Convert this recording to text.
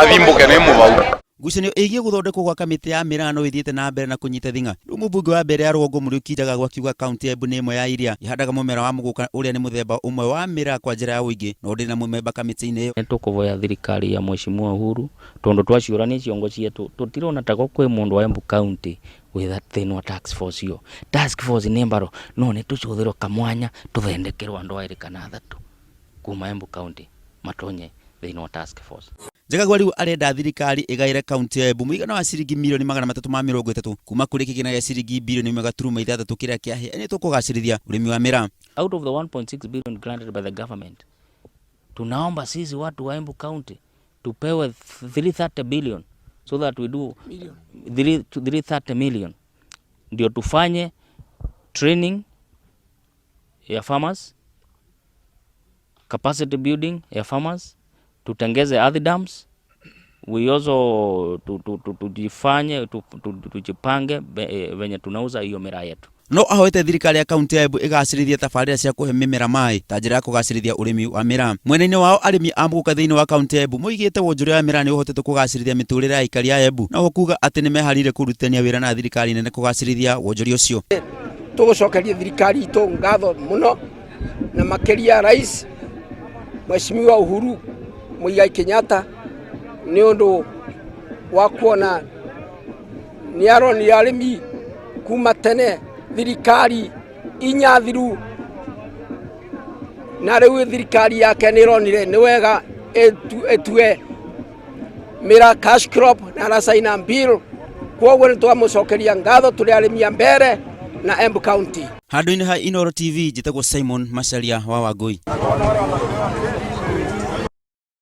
athimbuke ne mubau Ngucanio igie guthondekwo gwa kamiti ya miraa no ithiete na mbere na kunyita thinga. Riu Mumbunge wa Mbeere ya rugongo Muriuki Njagagua akiuga kaunti ya Embu ni imwe ya iria ihandaga mumera wa muguka uria ni muthemba umwe wa miraa kwa njira ya uingi no ndina mumemba kamiti-ini iyo. Tukuvoya thirikari ya Mheshimiwa Uhoro tondu twaciurania ciongo cietu tutirona ta kwi mundu wa Embu County with that thing wa task force yo. Task force ni mbaro no ni tucuthirwo kamwanya tuthendekerwo andu airi kana athatu kuma Embu County matonye thiini wa task force. Njagagua riu arenda thirikari igaire kaunti ya Embu muigana wa ciringi milioni 330 kuma kuri kigina ya ciringi bilioni 1.6 kiria kiahe ni tukugacirithia urimi wa miraa. Out of the 1.6 billion granted by the government, tunaomba sisi watu wa Embu County tupewe 330 billion so that we do 330 million ndio tufanye training ya farmers, capacity building ya farmers, tutengeze earth dams, we also tujipange venye tunauza hiyo miraa yetu. No ahoete thirikari ya kaunti ya Embu igacirithia tabarira cia kuhe mimera mai ta njira ya kugacirithia urimi wa miraa. Mwena-ini wao arimi a muguka thiini wa kaunti ya Embu moigite wonjoria wa miraa ni uhotete kugacirithia miturire ya ikari ya Embu na kuuga ati ni meharire kurutania wira na thirikari nene kugacirithia wonjoria ucio. Tugucokeria thirikari itu ngatho muno na makiria rais Mheshimiwa Uhuru Njagagua ni undu wa kuona ni arimi kuma tene thirikari inyathiru na riu thirikari yake ni ronire ni wega etue miraa cash crop na rasaina bill kwoguo ni twamucokeria ngatho turi arimi a Mbeere na Embu County. Handu-ini ha Inooro TV njitagwo Simon Macharia wa Wangui.